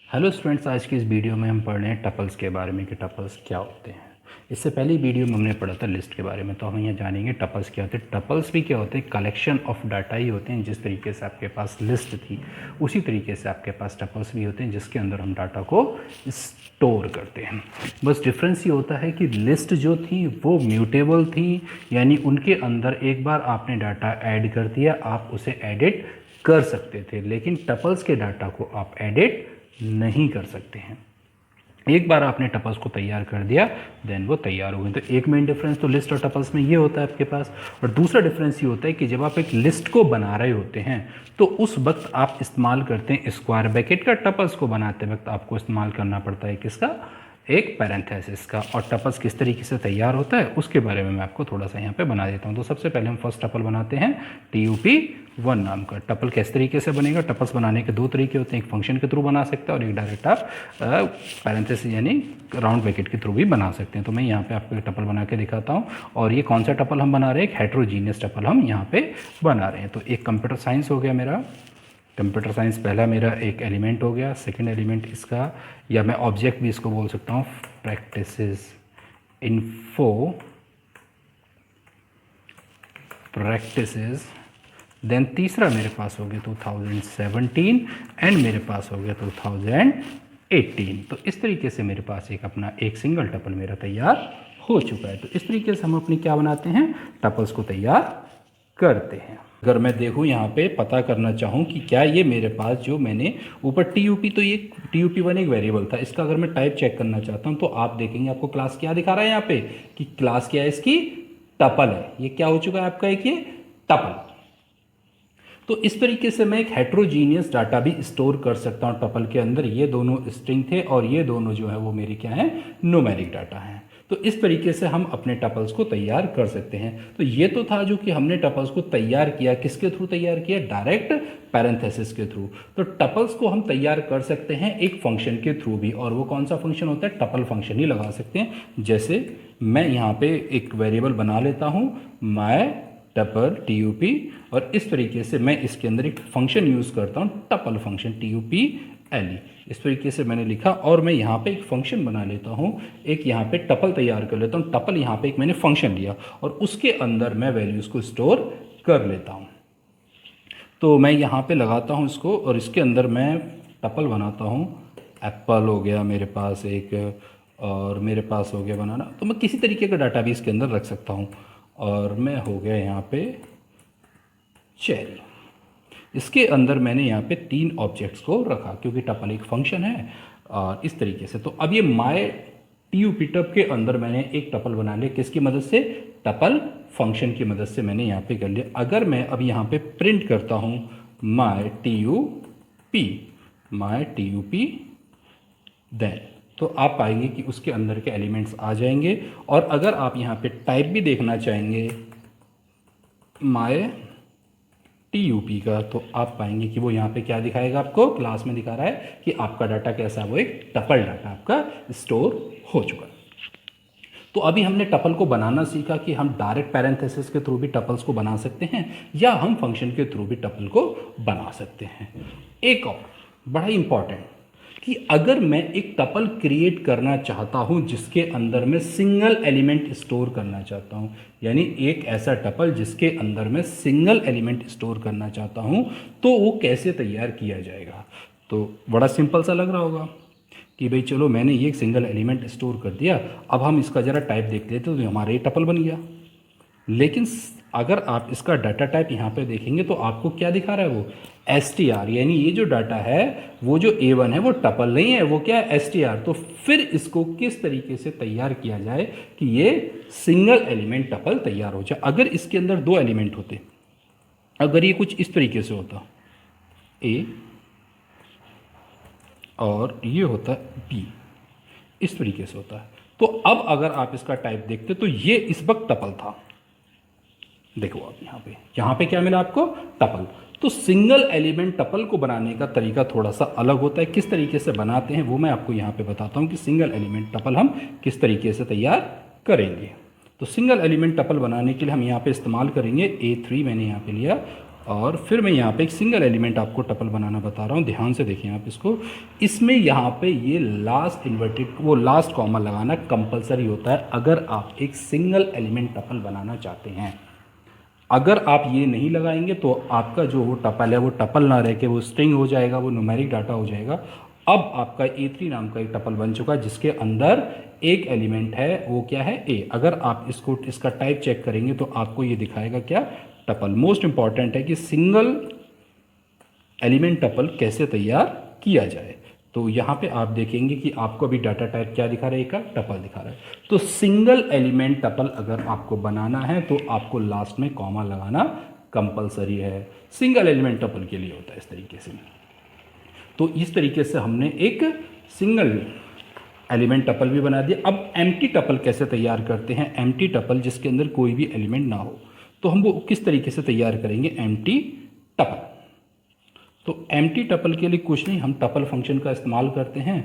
Hello students, आज की इस वीडियो में हम पढ़ रहे हैं टपल्स के बारे में कि टपल्स क्या होते हैं। इससे पहली वीडियो में हमने पढ़ा था लिस्ट के बारे में, तो हम यहाँ जानेंगे टपल्स क्या होते हैं। टपल्स भी क्या होते हैं? कलेक्शन ऑफ डाटा ही होते हैं। जिस तरीके से आपके पास लिस्ट थी उसी तरीके से आपके पास टपल्स भी होते हैं, जिसके अंदर हम डाटा को स्टोर करते हैं। बस डिफरेंस ये होता है कि लिस्ट जो थी वो म्यूटेबल थी, यानी उनके अंदर एक बार आपने डाटा ऐड कर दिया आप उसे एडिट कर सकते थे, लेकिन टपल्स के डाटा को आप एडिट नहीं कर सकते हैं। एक बार आपने टपल्स को तैयार कर दिया देन वो तैयार हो गए। तो एक मेन डिफरेंस तो लिस्ट और टपल्स में ये होता है आपके पास। और दूसरा डिफरेंस ये होता है कि जब आप एक लिस्ट को बना रहे होते हैं तो उस वक्त आप इस्तेमाल करते हैं स्क्वायर ब्रैकेट का। टपल्स को बनाते वक्त आपको इस्तेमाल करना पड़ता है किसका? एक पैरेंथेसिस का। और टपल्स किस तरीके से तैयार होता है उसके बारे में मैं आपको थोड़ा सा यहाँ पे बना देता हूँ। तो सबसे पहले हम फर्स्ट टपल बनाते हैं TUP1 नाम का। टपल किस तरीके से बनेगा? टपल्स बनाने के दो तरीके होते हैं, एक फंक्शन के थ्रू बना सकते हैं और एक डायरेक्ट आप पैरेंथेसिस यानी राउंड ब्रैकेट के थ्रू भी बना सकते हैं। तो मैं यहाँ पे आपको एक टपल बना के दिखाता हूँ। और ये कौन सा टपल हम बना रहे हैं? एक हेट्रोजीनियस टपल हम यहाँ पे बना रहे हैं। तो एक कंप्यूटर साइंस हो गया मेरा। कंप्यूटर साइंस पहला मेरा एक एलिमेंट हो गया। सेकंड एलिमेंट इसका, या मैं ऑब्जेक्ट भी इसको बोल सकता हूँ, प्रैक्टिसेस इन्फो प्रैक्टिसेस। देन तीसरा मेरे पास हो गया 2017 एंड मेरे पास हो गया 2018। तो इस तरीके से मेरे पास एक अपना एक सिंगल टपल मेरा तैयार हो चुका है। तो इस तरीके से हम अपनी क्या बनाते हैं? टपल्स को तैयार करते हैं। अगर मैं देखूँ यहाँ पे पता करना चाहूँ कि क्या ये मेरे पास जो मैंने ऊपर TUP, तो ये TUP1 एक वेरिएबल था, इसका अगर मैं टाइप चेक करना चाहता हूँ तो आप देखेंगे आपको क्लास क्या दिखा रहा है यहाँ पे कि क्लास क्या है इसकी? टपल है। ये क्या हो चुका है आपका? एक ये टपल। तो इस तरीके से मैं एक हेट्रोजीनियस डाटा भी स्टोर कर सकता हूँ टपल के अंदर। ये दोनों स्ट्रिंग थे और ये दोनों जो है वो मेरे क्या है? न्यूमेरिक डाटा है। तो इस तरीके से हम अपने टपल्स को तैयार कर सकते हैं। तो ये तो था जो कि हमने टपल्स को तैयार किया। किसके थ्रू तैयार किया? डायरेक्ट पैरेंथेसिस के थ्रू। तो टपल्स को हम तैयार कर सकते हैं एक फंक्शन के थ्रू भी, और वो कौन सा फंक्शन होता है? टपल फंक्शन ही लगा सकते हैं। जैसे मैं यहाँ पे एक वेरिएबल बना लेता हूँ माय टपल TUP, और इस तरीके से मैं इसके अंदर एक फंक्शन यूज़ करता हूँ टपल फंक्शन TUPLE। इस तरीके से मैंने लिखा और मैं यहाँ पे एक फंक्शन बना लेता हूँ, एक यहाँ पे टपल तैयार कर लेता हूँ। टपल यहाँ पे एक मैंने फंक्शन लिया और उसके अंदर मैं वैल्यूज़ को स्टोर कर लेता हूँ। तो मैं यहाँ पे लगाता हूँ इसको और इसके अंदर मैं टपल बनाता हूँ। एप्पल हो गया मेरे पास एक, और मेरे पास हो गया बनाना। तो मैं किसी तरीके का डाटा भी इसके अंदर रख सकता हूँ। और मैं हो गया यहाँ पे चेरी। इसके अंदर मैंने यहाँ पे 3 ऑब्जेक्ट्स को रखा क्योंकि टपल एक फंक्शन है। और इस तरीके से तो अब ये माय TUP टप के अंदर मैंने एक टपल बना लिया। किसकी मदद से? टपल फंक्शन की मदद से मैंने यहाँ पे कर लिया। अगर मैं अब यहाँ पे प्रिंट करता हूँ माय TUP देन, तो आप पाएंगे कि उसके अंदर के एलिमेंट्स आ जाएंगे। और अगर आप यहाँ पे टाइप भी देखना चाहेंगे माय TUP का, तो आप पाएंगे कि वो यहाँ पे क्या दिखाएगा आपको? क्लास में दिखा रहा है कि आपका डाटा कैसा है? वो एक टपल डाटा आपका स्टोर हो चुका है। तो अभी हमने टपल को बनाना सीखा कि हम डायरेक्ट पैरेंथेसिस के थ्रू भी टपल्स को बना सकते हैं या हम फंक्शन के थ्रू भी टपल को बना सकते हैं। एक और बड़ा इंपॉर्टेंट कि अगर मैं एक टपल क्रिएट करना चाहता हूं जिसके अंदर मैं सिंगल एलिमेंट स्टोर करना चाहता हूं, यानी एक ऐसा टपल जिसके अंदर मैं सिंगल एलिमेंट स्टोर करना चाहता हूं, तो वो कैसे तैयार किया जाएगा? तो बड़ा सिंपल सा लग रहा होगा कि भाई चलो मैंने ये एक सिंगल एलिमेंट स्टोर कर दिया, अब हम इसका ज़रा टाइप देख लेते तो हमारा ये टपल बन गया। लेकिन अगर आप इसका डाटा टाइप यहाँ पे देखेंगे तो आपको क्या दिखा रहा है? वो str, यानी ये जो डाटा है वो जो A1 है वो टपल नहीं है, वो क्या है? str। तो फिर इसको किस तरीके से तैयार किया जाए कि ये सिंगल एलिमेंट टपल तैयार हो जाए? अगर इसके अंदर 2 एलिमेंट होते, अगर ये कुछ इस तरीके से होता A और ये होता B, इस तरीके से होता है, तो अब अगर आप इसका टाइप देखते तो ये इस वक्त टपल था। देखो आप यहाँ पे क्या मिला आपको? टपल। तो सिंगल एलिमेंट टपल को बनाने का तरीका थोड़ा सा अलग होता है। किस तरीके से बनाते हैं वो मैं आपको यहाँ पे बताता हूँ कि सिंगल एलिमेंट टपल हम किस तरीके से तैयार करेंगे। तो सिंगल एलिमेंट टपल बनाने के लिए हम यहाँ पे इस्तेमाल करेंगे A3, मैंने यहाँ पे लिया और फिर मैं यहाँ पे एक सिंगल एलिमेंट आपको टपल बनाना बता रहा हूँ, ध्यान से देखिए आप इसको। इसमें यहाँ पे ये लास्ट इन्वर्टेड वो लास्ट कॉमा लगाना कंपलसरी होता है अगर आप एक सिंगल एलिमेंट टपल बनाना चाहते हैं। अगर आप ये नहीं लगाएंगे तो आपका जो वो टपल है वो टपल ना रह के वो स्ट्रिंग हो जाएगा, वो न्यूमेरिक डाटा हो जाएगा। अब आपका A3 नाम का एक टपल बन चुका है जिसके अंदर एक एलिमेंट है, वो क्या है A। अगर आप इसका टाइप चेक करेंगे तो आपको ये दिखाएगा क्या, टपल। मोस्ट इंपॉर्टेंट है कि सिंगल एलिमेंट टपल कैसे तैयार किया जाए। तो यहाँ पे आप देखेंगे कि आपको अभी डाटा टाइप क्या दिखा रहा है, का टपल दिखा रहा है। तो सिंगल एलिमेंट टपल अगर आपको बनाना है तो आपको लास्ट में कॉमा लगाना कंपलसरी है। सिंगल एलिमेंट टपल के लिए होता है इस तरीके से। तो इस तरीके से हमने एक सिंगल एलिमेंट टपल भी बना दिया। अब एम्प्टी टपल कैसे तैयार करते हैं, एम्प्टी टपल जिसके अंदर कोई भी एलिमेंट ना हो, तो हम वो किस तरीके से तैयार करेंगे एम्प्टी टपल। तो एम्प्टी टपल के लिए कुछ नहीं, हम टपल फंक्शन का इस्तेमाल करते हैं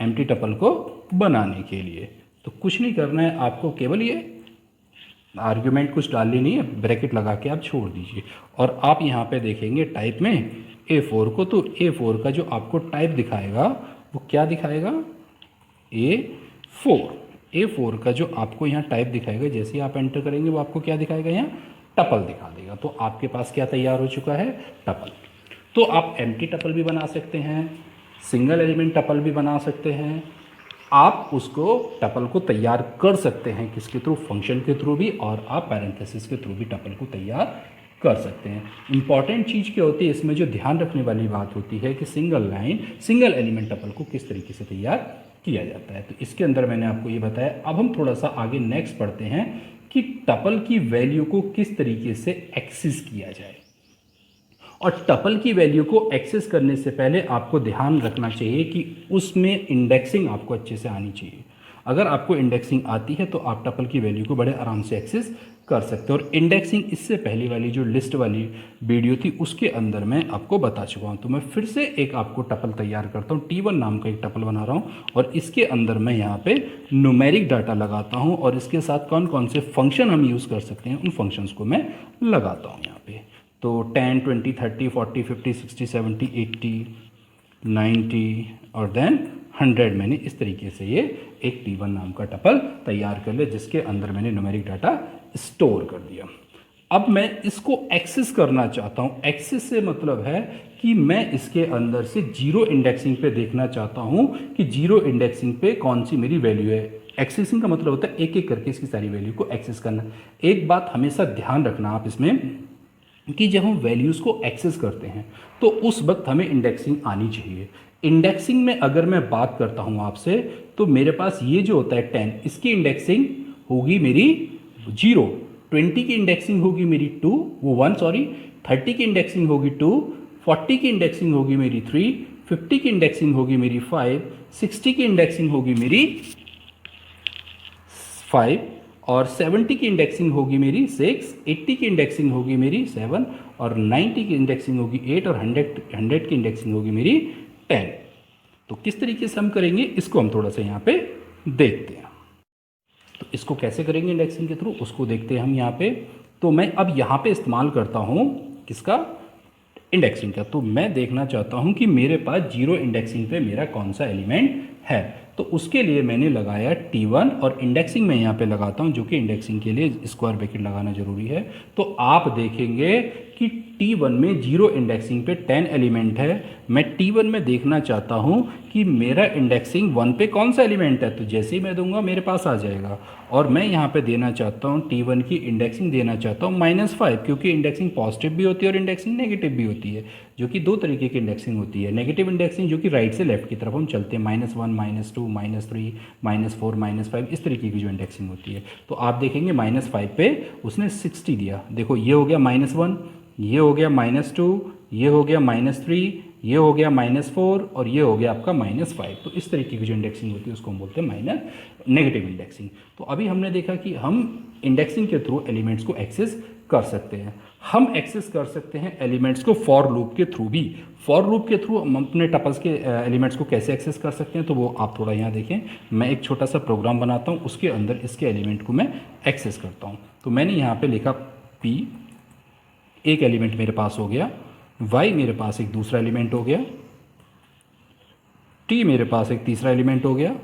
एम्प्टी टपल को बनाने के लिए। तो कुछ नहीं करना है आपको, केवल ये आर्ग्यूमेंट कुछ डालनी नहीं है, ब्रैकेट लगा के आप छोड़ दीजिए। और आप यहाँ पे देखेंगे टाइप में A4 को, तो A4 का जो आपको टाइप दिखाएगा वो क्या दिखाएगा, A4 का जो आपको यहाँ टाइप दिखाएगा, जैसे ही आप एंटर करेंगे वो आपको क्या दिखाएगा, यहाँ टपल दिखा देगा। तो आपके पास क्या तैयार हो चुका है, टपल। तो आप एम्प्टी टपल भी बना सकते हैं, सिंगल एलिमेंट टपल भी बना सकते हैं। आप उसको टपल को तैयार कर सकते हैं किसके थ्रू, फंक्शन के थ्रू भी, और आप पैरेंथेसिस के थ्रू भी टपल को तैयार कर सकते हैं। इंपॉर्टेंट चीज़ क्या होती है इसमें, जो ध्यान रखने वाली बात होती है कि single line single element tuple को किस तरीके से तैयार किया जाता है। तो इसके अंदर मैंने आपको ये बताया। अब हम थोड़ा सा आगे नेक्स्ट पढ़ते हैं कि टपल की वैल्यू को किस तरीके से एक्सेस किया जाए। और टपल की वैल्यू को एक्सेस करने से पहले आपको ध्यान रखना चाहिए कि उसमें इंडेक्सिंग आपको अच्छे से आनी चाहिए। अगर आपको इंडेक्सिंग आती है तो आप टपल की वैल्यू को बड़े आराम से एक्सेस कर सकते हो। और इंडेक्सिंग इससे पहले वाली जो लिस्ट वाली वीडियो थी उसके अंदर मैं आपको बता चुका हूँ। तो मैं फिर से एक आपको टपल तैयार करता हूँ, T1 नाम का एक टपल बना रहा हूँ, और इसके अंदर मैं यहाँ पे न्यूमेरिक डाटा लगाता हूँ, और इसके साथ कौन कौन से फंक्शन हम यूज़ कर सकते हैं उन फंक्शंस को मैं लगाता हूँ यहाँ पे। तो 10, 20, 30, 40, 50, 60, 70, 80, 90 और देन 100 मैंने इस तरीके से ये एक T1 नाम का टपल तैयार कर लिया जिसके अंदर मैंने न्यूमेरिक डाटा स्टोर कर दिया। अब मैं इसको एक्सेस करना चाहता हूँ। एक्सेस से मतलब है कि मैं इसके अंदर से जीरो इंडेक्सिंग पे देखना चाहता हूँ कि जीरो इंडेक्सिंग पे कौन सी मेरी वैल्यू है। एक्सेसिंग का मतलब होता है एक एक करके इसकी सारी वैल्यू को एक्सेस करना। एक बात हमेशा ध्यान रखना आप इसमें कि जब हम वैल्यूज़ को एक्सेस करते हैं तो उस वक्त हमें इंडेक्सिंग आनी चाहिए। इंडेक्सिंग में अगर मैं बात करता हूँ आपसे, तो मेरे पास ये जो होता है 10, इसकी इंडेक्सिंग होगी मेरी 0, 20 की इंडेक्सिंग होगी मेरी 2, वो 1 सॉरी, 30 की इंडेक्सिंग होगी 2, 40 की इंडेक्सिंग होगी मेरी 3, 50 की इंडेक्सिंग होगी मेरी 5, 60 की इंडेक्सिंग होगी मेरी 5, और 70 की इंडेक्सिंग होगी मेरी 6, 80 की इंडेक्सिंग होगी मेरी 7, और 90 की इंडेक्सिंग होगी 8, और 100 की इंडेक्सिंग होगी मेरी 10। तो किस तरीके से हम करेंगे इसको हम थोड़ा सा यहाँ पे देखते हैं। तो इसको कैसे करेंगे इंडेक्सिंग के थ्रू उसको देखते हैं हम यहाँ पे। तो मैं अब यहाँ पे इस्तेमाल करता हूँ किसका, इंडेक्सिंग का। तो मैं देखना चाहता हूँ कि मेरे पास जीरो इंडेक्सिंग पे मेरा कौन सा एलिमेंट है। तो उसके लिए मैंने लगाया T1, और इंडेक्सिंग में यहाँ पे लगाता हूँ, जो कि इंडेक्सिंग के लिए स्क्वायर ब्रैकेट लगाना जरूरी है। तो आप देखेंगे कि T1 में जीरो इंडेक्सिंग पे 10 एलिमेंट है। मैं T1 में देखना चाहता हूँ कि मेरा इंडेक्सिंग 1 पे कौन सा एलिमेंट है। तो जैसे ही मैं दूंगा मेरे पास आ जाएगा। और मैं यहाँ पे देना चाहता हूँ T1 की इंडेक्सिंग देना चाहता हूँ -5, क्योंकि इंडेक्सिंग पॉजिटिव भी होती है और इंडेक्सिंग नेगेटिव भी होती है, जो कि दो तरीके की इंडेक्सिंग होती है। नेगेटिव इंडेक्सिंग जो कि राइट से लेफ्ट की तरफ हम चलते हैं, -1, -2, -3, -4, -5, इस तरीके की जो इंडेक्सिंग होती है। तो आप देखेंगे -5 पे उसने 60 दिया। देखो ये हो गया -1, ये हो गया -2, ये हो गया -3, ये हो गया -4, और ये हो गया आपका -5। तो इस तरीके की जो इंडेक्सिंग होती है उसको हम बोलते हैं नेगेटिव इंडेक्सिंग। तो अभी हमने देखा कि हम इंडेक्सिंग के थ्रू एलिमेंट्स को एक्सेस कर सकते हैं। हम एक्सेस कर सकते हैं एलिमेंट्स को फॉर लूप के थ्रू भी। फॉर लूप के थ्रू हम अपने टपल्स के एलिमेंट्स को कैसे एक्सेस कर सकते हैं, तो वो आप थोड़ा यहाँ देखें। मैं एक छोटा सा प्रोग्राम बनाता हूँ, उसके अंदर इसके एलिमेंट को मैं एक्सेस करता हूँ। तो मैंने यहाँ पे लिखा P एक एलिमेंट मेरे पास हो गया, y मेरे पास एक दूसरा एलिमेंट हो गया, t मेरे पास एक तीसरा एलिमेंट हो गया,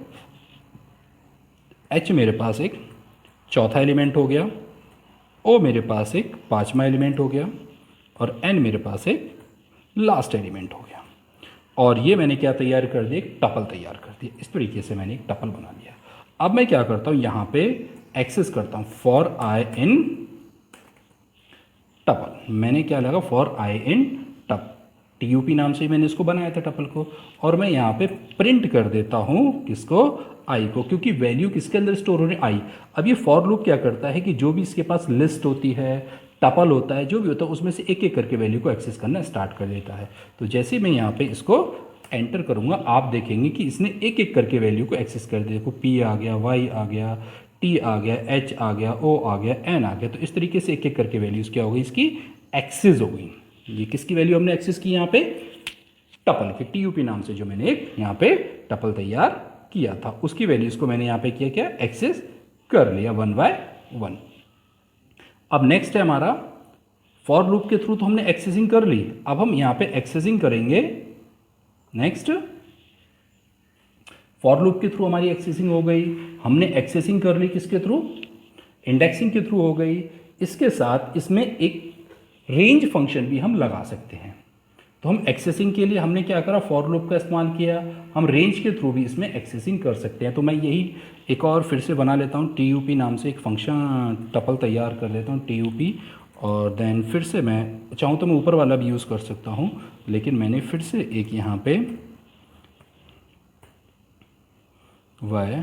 h मेरे पास एक चौथा एलिमेंट हो गया, o मेरे पास एक पांचवा एलिमेंट हो गया और n मेरे पास एक लास्ट एलिमेंट हो गया। और ये मैंने क्या तैयार कर दिया, एक टपल तैयार कर दिया। इस तरीके से मैंने एक टपल बना लिया। अब मैं क्या करता हूँ, यहाँ पे एक्सेस करता हूँ फॉर आई इन टपल। मैंने क्या लगा, for I in tub, TUP नाम से मैंने इसको बनाया था टपल को, और मैं यहाँ पे प्रिंट कर देता हूँ किसको, आई को, क्योंकि वैल्यू किसके अंदर स्टोर हो रही है, आई। अब ये फॉर लूप क्या करता है कि जो भी इसके पास लिस्ट होती है, टपल होता है, जो भी होता है, उसमें से एक एक करके वैल्यू को एक्सेस करना स्टार्ट कर देता है। तो जैसे मैं यहाँ पे इसको एंटर करूँगा, आप देखेंगे कि इसने एक एक करके वैल्यू को एक्सेस कर दिया। देखो P आ गया, Y आ गया, T आ गया, H आ गया, O आ गया, N आ गया। तो इस तरीके से एक एक करके वैल्यूज़ क्या हो गई, इसकी एक्सेस हो गई। ये किसकी वैल्यू हमने एक्सेस की यहाँ पे, टपल के, TUP नाम से जो मैंने एक यहाँ पे टपल तैयार किया था, उसकी वैल्यूज़ को मैंने यहाँ पे किया क्या, एक्सेस कर लिया 1 बाय 1। अब नेक्स्ट है हमारा फॉर लूप के थ्रू तो हमने एक्सेसिंग कर ली। अब हम यहाँ पे एक्सेसिंग करेंगे। नेक्स्ट फॉर लूप के थ्रू हमारी एक्सेसिंग हो गई, हमने एक्सेसिंग कर ली किसके थ्रू, इंडेक्सिंग के थ्रू हो गई। इसके साथ इसमें एक रेंज फंक्शन भी हम लगा सकते हैं। तो हम एक्सेसिंग के लिए हमने क्या करा, फॉर लूप का इस्तेमाल किया। हम रेंज के थ्रू भी इसमें एक्सेसिंग कर सकते हैं। तो मैं यही एक और फिर से बना लेता हूँ, TUP नाम से एक फंक्शन टपल तैयार कर लेता हूँ, TUP। और देन फिर से मैं चाहूँ तो मैं ऊपर वाला भी यूज़ कर सकता हूँ, लेकिन मैंने फिर से एक यहाँ पे y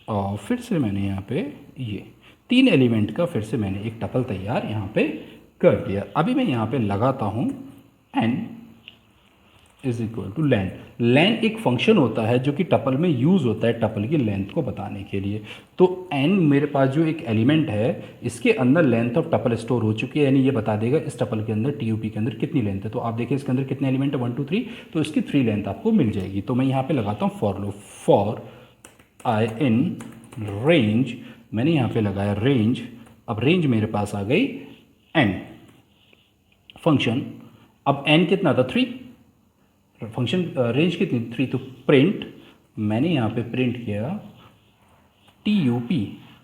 और फिर से मैंने यहाँ पे ये 3 एलिमेंट का फिर से मैंने एक टपल तैयार यहाँ पे कर दिया। अभी मैं यहाँ पे लगाता हूँ n इज इक्वल टू लैन। लैन एक फंक्शन होता है जो कि टपल में यूज़ होता है टपल की लेंथ को बताने के लिए। तो n मेरे पास जो एक एलिमेंट है, इसके अंदर लेंथ ऑफ टपल स्टोर हो चुकी है, यानी ये बता देगा इस टपल के अंदर TUP के अंदर कितनी लेंथ है। तो आप देखिए इसके अंदर कितने एलिमेंट है, 1 2 3, तो इसकी 3 लेंथ आपको मिल जाएगी। तो मैं यहाँ पर लगाता हूँ for loop, for I in range, मैंने यहाँ पे लगाया रेंज। अब रेंज मेरे पास आ गई n फंक्शन। अब n कितना था, 3, फंक्शन रेंज कितनी 3, तो प्रिंट, मैंने यहाँ पे प्रिंट किया TUP।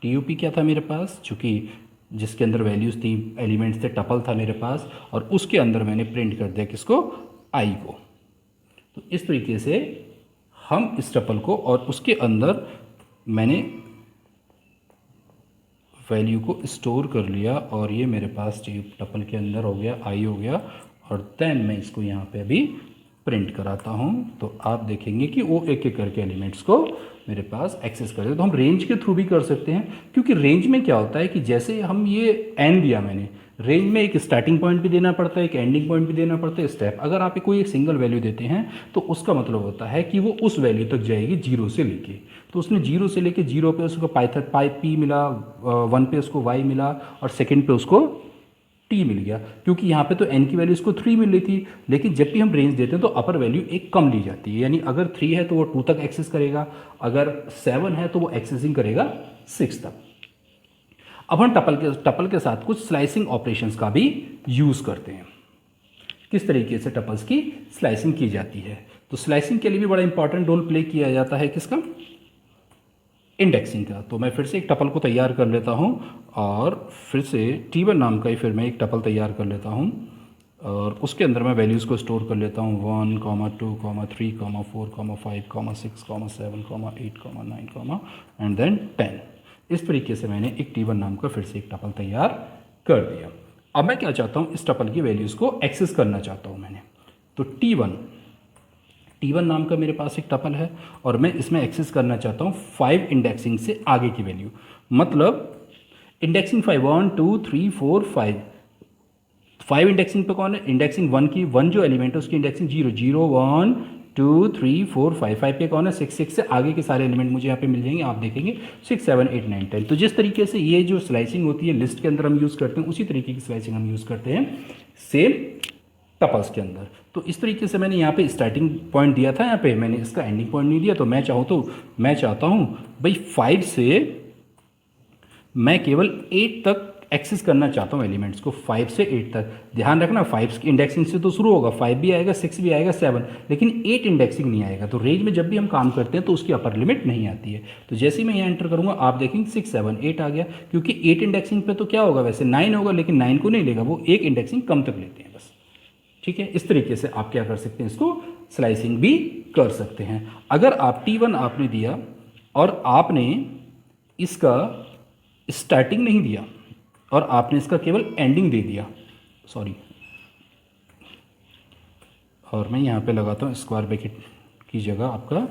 TUP क्या था मेरे पास, चूँकि जिसके अंदर वैल्यूज़ थी, एलिमेंट्स थे, टपल था मेरे पास, और उसके अंदर मैंने प्रिंट कर दिया किसको, आई को। तो इस तरीके से हम इस टपल को, और उसके अंदर मैंने वैल्यू को स्टोर कर लिया, और ये मेरे पास टपल के अंदर हो गया, आई हो गया। और देन मैं इसको यहाँ पे अभी प्रिंट कराता हूँ, तो आप देखेंगे कि वो एक एक करके एलिमेंट्स को मेरे पास एक्सेस कर दे। तो हम रेंज के थ्रू भी कर सकते हैं, क्योंकि रेंज में क्या होता है कि जैसे हम ये n दिया मैंने, रेंज में एक स्टार्टिंग पॉइंट भी देना पड़ता है, एक एंडिंग पॉइंट भी देना पड़ता है, स्टेप। अगर आप कोई एक सिंगल वैल्यू देते हैं तो उसका मतलब होता है कि वो उस वैल्यू तक जाएगी 0 से लेके। तो उसने 0 से लेके 0 पे उसको P मिला, 1 पे उसको y मिला, और सेकंड पे उसको t मिल गया, क्योंकि यहाँ पे तो n की वैल्यू इसको 3 मिल रही थी। लेकिन जब भी हम रेंज देते हैं तो अपर वैल्यू एक कम ली जाती है, यानी अगर 3 है तो वो 2 तक एक्सेस करेगा, अगर 7 है तो वो एक्सेसिंग करेगा 6 तक। अब हम टपल के साथ कुछ स्लाइसिंग ऑपरेशंस का भी यूज़ करते हैं। किस तरीके से टपल्स की स्लाइसिंग की जाती है, तो स्लाइसिंग के लिए भी बड़ा इंपॉर्टेंट रोल प्ले किया जाता है किसका, इंडेक्सिंग का। तो मैं फिर से एक टपल को तैयार कर लेता हूँ, और फिर से T1 नाम का ही फिर मैं एक टपल तैयार कर लेता हूँ, और उसके अंदर मैं वैल्यूज़ को स्टोर कर लेता हूँ 1, 2, 3, 4, 5, 6, 7, 8, 9 एंड देन 10। इस तरीके से मैंने एक T1 नाम का फिर से एक टपल तैयार कर दिया। अब मैं क्या चाहता हूँ, इस टपल की वैल्यूज़ को एक्सेस करना चाहता हूँ मैंने। तो T1 नाम का मेरे पास एक टपल है, और मैं इसमें एक्सेस करना चाहता हूँ 5 इंडेक्सिंग से आगे की वैल्यू। मतलब इंडेक्सिंग 5, 1 2 3 4 5 इंडेक्सिंग पे कौन है, इंडेक्सिंग 1 की 1 जो एलिमेंट है उसकी इंडेक्सिंग 0 0 1 2 3 4 5 पे कौन है 6 से आगे के सारे एलिमेंट मुझे यहाँ पे मिल जाएंगे। आप देखेंगे 6 7 8 9 10। तो जिस तरीके से ये जो स्लाइसिंग होती है लिस्ट के अंदर हम यूज़ करते हैं, उसी तरीके की स्लाइसिंग हम यूज़ करते हैं सेम टपल्स के अंदर। तो इस तरीके से मैंने यहाँ पे स्टार्टिंग पॉइंट दिया था, यहाँ पे मैंने इसका एंडिंग पॉइंट नहीं दिया। तो मैं चाहता हूँ भाई 5 से मैं केवल 8 तक एक्सेस करना चाहता हूँ एलिमेंट्स को 5 से 8 तक। ध्यान रखना 5 की इंडेक्सिंग से तो शुरू होगा, 5 भी आएगा, 6 भी आएगा, 7, लेकिन 8 इंडेक्सिंग नहीं आएगा। तो रेंज में जब भी हम काम करते हैं तो उसकी अपर लिमिट नहीं आती है। तो जैसे ही मैं यहाँ एंटर करूँगा आप देखेंगे 6, 7, 8 आ गया, क्योंकि 8 इंडेक्सिंग पे तो क्या होगा, वैसे 9 होगा, लेकिन 9 को नहीं लेगा, वो एक इंडेक्सिंग कम तक लेते हैं बस। ठीक है, इस तरीके से आप क्या कर सकते हैं, इसको स्लाइसिंग भी कर सकते हैं। अगर आप T1 आपने दिया और आपने इसका स्टार्टिंग नहीं दिया और आपने इसका केवल एंडिंग दे दिया, सॉरी, और मैं यहाँ पे लगाता हूँ स्क्वायर ब्रैकेट की जगह आपका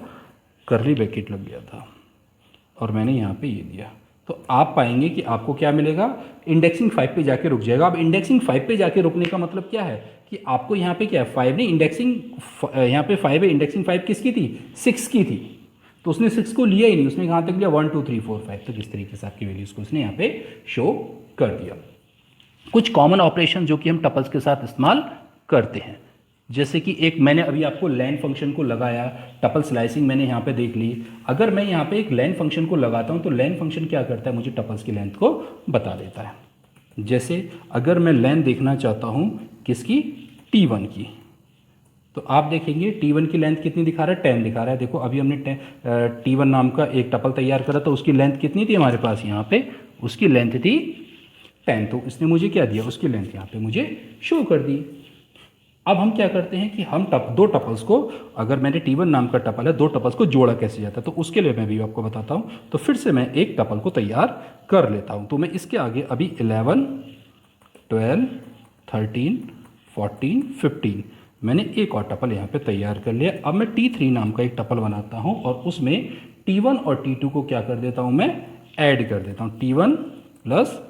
कर्ली ब्रैकेट लग गया था और मैंने यहाँ पे ये दिया, तो आप पाएंगे कि आपको क्या मिलेगा, इंडेक्सिंग 5 पे जाके रुक जाएगा। अब इंडेक्सिंग 5 पे जाके रुकने का मतलब क्या है कि आपको यहाँ पे क्या है, 5 नहीं, इंडेक्सिंग यहाँ पे 5 है, इंडेक्सिंग 5 किसकी थी, 6 की थी, तो उसने 6 को लिया ही नहीं, उसने कहाँ तक लिया, 1 2 3 4 5 तक। इस तरीके से आपकी वैल्यूज़ को उसने यहाँ पे शो कर दिया। कुछ कॉमन ऑपरेशन जो कि हम टपल्स के साथ इस्तेमाल करते हैं, जैसे कि एक मैंने अभी आपको लेन फंक्शन को लगाया, टपल स्लाइसिंग मैंने यहाँ पे देख ली। अगर मैं यहाँ पे एक लेन फंक्शन को लगाता हूँ तो लेन फंक्शन क्या करता है, मुझे टपल्स की लेंथ को बता देता है। जैसे अगर मैं लेंथ देखना चाहता हूँ किसकी, T1 की, तो आप देखेंगे T1 की लेंथ कितनी दिखा रहा है, 10 दिखा रहा है। देखो अभी हमने T1 नाम का एक टपल तैयार करा तो उसकी लेंथ कितनी थी हमारे पास, यहाँ पे उसकी लेंथ थी 10, तो इसने मुझे क्या दिया, उसकी लेंथ यहाँ पे मुझे शो कर दी। अब हम क्या करते हैं कि हम दो टपल्स को, अगर मैंने T1 नाम का टपल है, दो टपल्स को जोड़ा कैसे जाता है, तो उसके लिए मैं भी आपको बताता हूँ। तो फिर से मैं एक टपल को तैयार कर लेता हूँ। तो मैं इसके आगे अभी 11, 12, 13, 14, 15 मैंने एक और टपल यहाँ पे तैयार कर लिया। अब मैं T3 नाम का एक टपल बनाता हूँ और उसमें T1 और T2 को क्या कर देता हूँ, मैं ऐड कर देता हूँ, T1 प्लस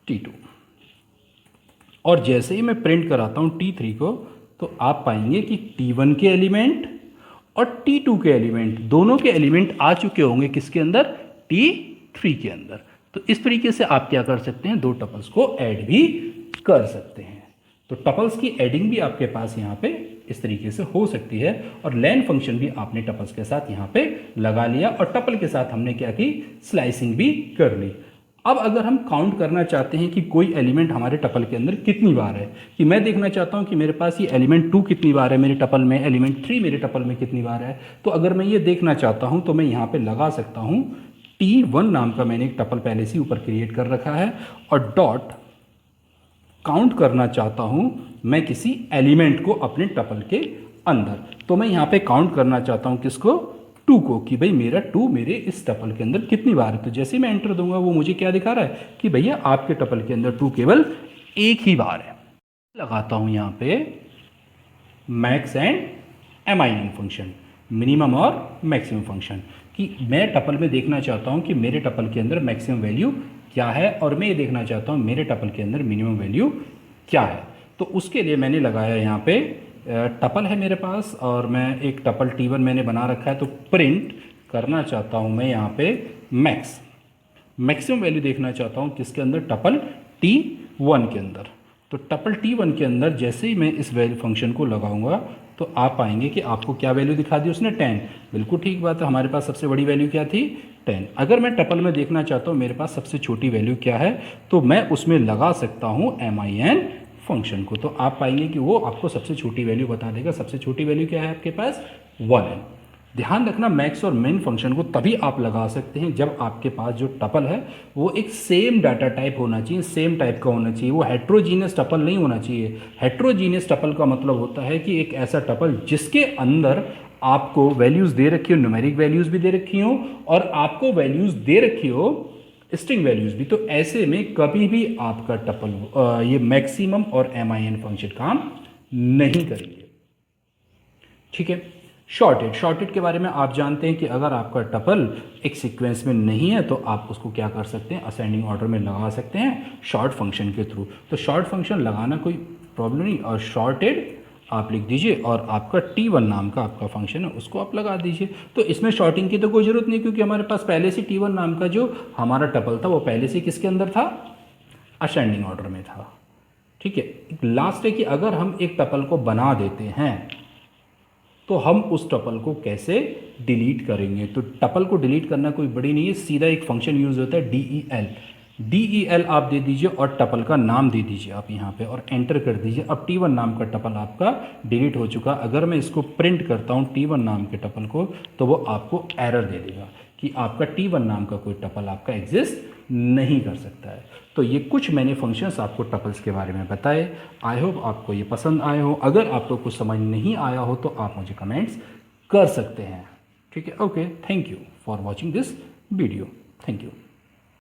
T2। और जैसे ही मैं प्रिंट कराता हूँ T3 को, तो आप पाएंगे कि T1 के एलिमेंट और T2 के एलिमेंट, दोनों के एलिमेंट आ चुके होंगे किसके अंदर, T3 के अंदर। तो इस तरीके से आप क्या कर सकते हैं, दो टपल्स को ऐड भी कर सकते हैं। तो टपल्स की एडिंग भी आपके पास यहाँ पे इस तरीके से हो सकती है, और लेन फंक्शन भी आपने टपल्स के साथ यहाँ पे लगा लिया, और टपल के साथ हमने क्या की, स्लाइसिंग भी कर ली। अब अगर हम काउंट करना चाहते हैं कि कोई एलिमेंट हमारे टपल के अंदर कितनी बार है, कि मैं देखना चाहता हूं कि मेरे पास ये एलिमेंट 2 कितनी बार है मेरे टपल में, एलिमेंट 3 मेरे टपल में कितनी बार है, तो अगर मैं ये देखना चाहता हूं तो मैं यहाँ पे लगा सकता हूं T1 नाम का मैंने एक टपल पहले से ऊपर क्रिएट कर रखा है, और डॉट काउंट करना चाहता हूं मैं किसी एलिमेंट को अपने टपल के अंदर, तो मैं यहाँ पे काउंट करना चाहता हूं किसको, 2 को, कि भाई मेरा 2 मेरे इस टपल के अंदर कितनी बार है। तो जैसे ही मैं एंटर दूंगा वो मुझे क्या दिखा रहा है कि भैया आपके टपल के अंदर 2 केवल एक ही बार है। लगाता हूं यहाँ पे max and MIN function, minimum और मैक्सिमम फंक्शन, कि मैं टपल में देखना चाहता हूँ कि मेरे टपल के अंदर मैक्सिमम वैल्यू क्या है, और मैं ये देखना चाहता हूँ मेरे टपल के अंदर मिनिमम वैल्यू क्या है। तो उसके लिए मैंने लगाया यहाँ पे टपल है मेरे पास, और मैं एक टपल T1 मैंने बना रखा है, तो प्रिंट करना चाहता हूँ मैं यहाँ पे मैक्सिमम वैल्यू देखना चाहता हूँ किसके अंदर, टपल T1 के अंदर। तो टपल T1 के अंदर जैसे ही मैं इस वैल्यू फंक्शन को लगाऊंगा तो आप पाएंगे कि आपको क्या वैल्यू दिखा दी उसने, 10। बिल्कुल ठीक बात है, हमारे पास सबसे बड़ी वैल्यू क्या थी, 10। अगर मैं टपल में देखना चाहता हूँ मेरे पास सबसे छोटी वैल्यू क्या है, तो मैं उसमें लगा सकता हूँ MIN फंक्शन को, तो आप पाएंगे कि वो आपको सबसे छोटी वैल्यू बता देगा। सबसे छोटी वैल्यू क्या है आपके पास, 1 है। ध्यान रखना मैक्स और मिन फंक्शन को तभी आप लगा सकते हैं जब आपके पास जो टपल है वो एक सेम डाटा टाइप होना चाहिए, सेम टाइप का होना चाहिए, वो हेट्रोजीनियस टपल नहीं होना चाहिए। हेट्रोजीनियस टपल का मतलब होता है कि एक ऐसा टपल जिसके अंदर आपको वैल्यूज़ दे रखी हो, न्यूमेरिक वैल्यूज़ भी दे रखी हो और आपको वैल्यूज़ दे रखी हो स्ट्रिंग वैल्यूज़ भी, तो ऐसे में कभी भी आपका टपल ये मैक्सिमम और MIN फंक्शन काम नहीं करेंगे। ठीक है। शॉर्टेड के बारे में आप जानते हैं कि अगर आपका टपल एक सीक्वेंस में नहीं है तो आप उसको क्या कर सकते हैं, असेंडिंग ऑर्डर में लगा सकते हैं शॉर्ट फंक्शन के थ्रू। तो शॉर्ट फंक्शन लगाना कोई प्रॉब्लम नहीं, और शॉर्टेड आप लिख दीजिए और आपका T1 नाम का आपका फंक्शन है उसको आप लगा दीजिए। तो इसमें शॉर्टिंग की तो कोई ज़रूरत नहीं, क्योंकि हमारे पास पहले से T1 नाम का जो हमारा टपल था वो पहले से किसके अंदर था, असेंडिंग ऑर्डर में था। ठीक है। लास्ट है कि अगर हम एक टपल को बना देते हैं तो हम उस टपल को कैसे डिलीट करेंगे। तो टपल को डिलीट करना कोई बड़ी नहीं है, सीधा एक फंक्शन यूज़ होता है DEL, DEL आप दे दीजिए और टपल का नाम दे दीजिए आप यहाँ पे और एंटर कर दीजिए। अब T1 नाम का टपल आपका डिलीट हो चुका। अगर मैं इसको प्रिंट करता हूँ T1 नाम के टपल को, तो वो आपको एरर दे देगा कि आपका T1 नाम का कोई टपल आपका एग्जिस्ट नहीं कर सकता है। तो ये कुछ मैंने फंक्शंस आपको टपल्स के बारे में बताए। आई होप आपको ये पसंद आए हो। अगर आपको कुछ समझ नहीं आया हो तो आप मुझे कमेंट्स कर सकते हैं। ठीक है, okay, thank you for watching this video. Thank you.